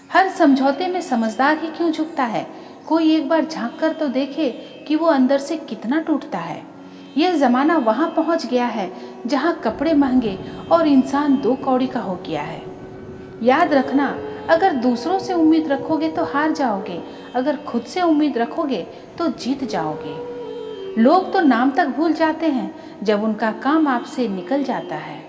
हर समझौते में समझदार ही क्यों झुकता है? कोई एक बार झांक कर तो देखे कि वो अंदर से कितना टूटता है। यह जमाना वहां पहुंच गया है जहां कपड़े महंगे और इंसान 2 कौड़ी का हो गया है। याद रखना, अगर दूसरों से उम्मीद रखोगे तो हार जाओगे, अगर खुद से उम्मीद रखोगे तो जीत जाओगे। लोग तो नाम तक भूल जाते हैं जब उनका काम आपसे निकल जाता है।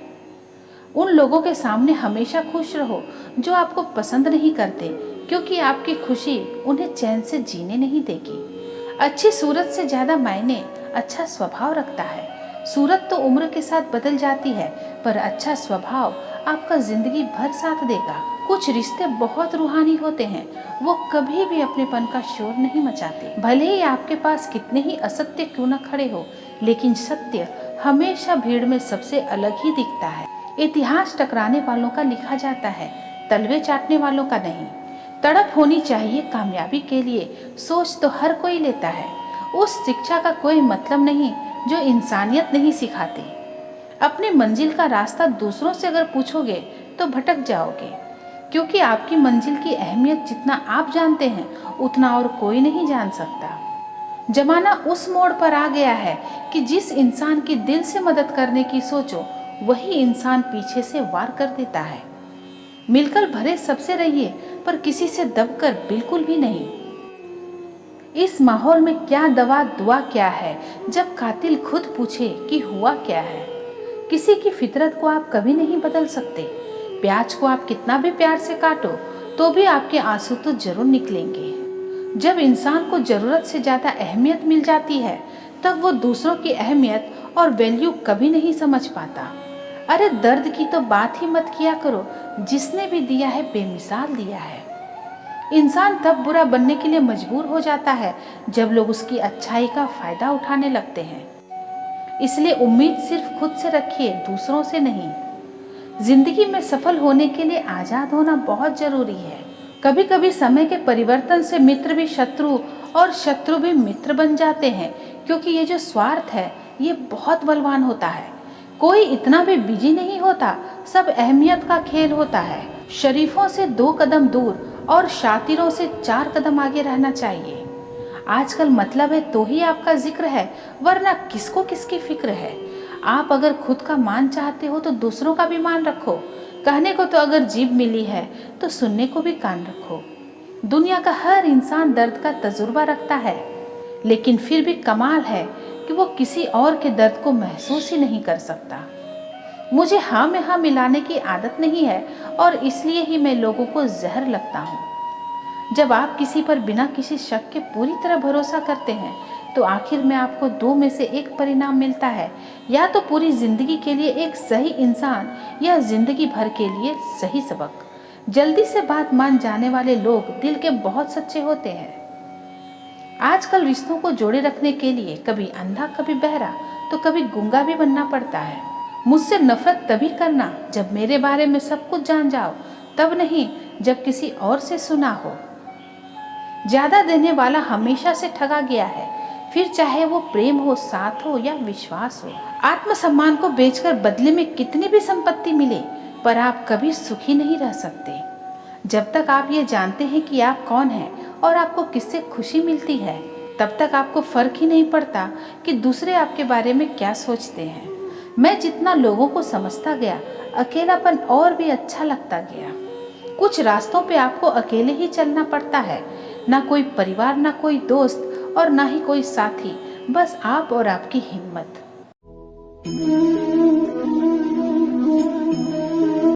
उन लोगों के सामने हमेशा खुश रहो जो आपको पसंद नहीं करते, क्योंकि आपकी खुशी उन्हें चैन से जीने नहीं देगी। अच्छी सूरत से ज्यादा मायने अच्छा स्वभाव रखता है। सूरत तो उम्र के साथ बदल जाती है, पर अच्छा स्वभाव आपका जिंदगी भर साथ देगा। कुछ रिश्ते बहुत रूहानी होते हैं, वो कभी भी अपनेपन का शोर नहीं मचाते। भले ही आपके पास कितने ही असत्य क्यों न खड़े हो, लेकिन सत्य हमेशा भीड़ में सबसे अलग ही दिखता है। इतिहास टकराने वालों का लिखा जाता है, तलवे चाटने वालों का नहीं। तड़प होनी चाहिए कामयाबी के लिए, सोच तो हर कोई लेता है। उस शिक्षा का कोई मतलब नहीं जो इंसानियत नहीं सिखाती। अपनी मंजिल का रास्ता दूसरों से अगर पूछोगे तो भटक जाओगे, क्योंकि आपकी मंजिल की अहमियत जितना आप जानते हैं उतना और कोई नहीं जान सकता। जमाना उस मोड़ पर आ गया है कि जिस इंसान की दिल से मदद करने की सोचो, वही इंसान पीछे से वार कर देता है। मिलकर भरे सबसे रहिए, पर किसी से दबकर बिल्कुल भी नहीं। इस माहौल में क्या दवा दुआ क्या है, जब कातिल खुद पूछे कि हुआ क्या है। किसी की फितरत को आप कभी नहीं बदल सकते। प्याज को आप कितना भी प्यार से काटो तो भी आपके आंसू तो जरूर निकलेंगे। जब इंसान को जरूरत से ज्यादा अहमियत मिल जाती है, तब वो दूसरों की अहमियत और वैल्यू कभी नहीं समझ पाता। अरे दर्द की तो बात ही मत किया करो, जिसने भी दिया है बेमिसाल दिया है। इंसान तब बुरा बनने के लिए मजबूर हो जाता है जब लोग उसकी अच्छाई का फायदा उठाने लगते हैं। इसलिए उम्मीद सिर्फ खुद से रखिए, दूसरों से नहीं। जिंदगी में सफल होने के लिए आजाद होना बहुत जरूरी है। कभी कभी समय के परिवर्तन से मित्र भी शत्रु और शत्रु भी मित्र बन जाते हैं, क्योंकि ये जो स्वार्थ है ये बहुत बलवान होता है। कोई इतना भी बिजी नहीं होता, सब अहमियत का खेल होता है। शरीफों से 2 कदम दूर और शातिरों से 4 कदम आगे रहना चाहिए। आजकल मतलब है तो ही आपका जिक्र है, वरना किसको किसकी फिक्र है। आप अगर खुद का मान चाहते हो तो दूसरों का भी मान रखो। कहने को तो अगर जीभ मिली है तो सुनने को भी कान रखो। दुनिया का हर इंसान दर्द का तजुर्बा रखता है, लेकिन फिर भी कमाल है कि वो किसी और के दर्द को महसूस ही नहीं कर सकता। मुझे हाँ में हाँ मिलाने की आदत नहीं है, और इसलिए ही मैं लोगों को जहर लगता हूँ। जब आप किसी पर बिना किसी शक के पूरी तरह भरोसा करते हैं, तो आखिर में आपको 2 में से एक परिणाम मिलता है। या तो पूरी जिंदगी के लिए एक सही इंसान, या जिंदगी भर के लिए सही सबक। जल्दी से बात मान जाने वाले लोग दिल के बहुत सच्चे होते हैं। आजकल रिश्तों को जोड़े रखने के लिए कभी अंधा कभी बहरा तो कभी गूंगा भी बनना पड़ता है। मुझसे नफरत तभी करना जब मेरे बारे में सब कुछ जान जाओ, तब नहीं जब किसी और से सुना हो। ज्यादा देने वाला हमेशा से ठगा गया है, फिर चाहे वो प्रेम हो, साथ हो या विश्वास हो। आत्मसम्मान को बेचकर बदले में कितनी भी संपत्ति मिले, पर आप कभी सुखी नहीं रह सकते। जब तक आप ये जानते हैं कि आप कौन हैं और आपको किससे खुशी मिलती है, तब तक आपको फर्क ही नहीं पड़ता कि दूसरे आपके बारे में क्या सोचते हैं। मैं जितना लोगों को समझता गया, अकेलापन और भी अच्छा लगता गया। कुछ रास्तों पे आपको अकेले ही चलना पड़ता है, ना कोई परिवार, ना कोई दोस्त और ना ही कोई साथी, बस आप और आपकी हिम्मत।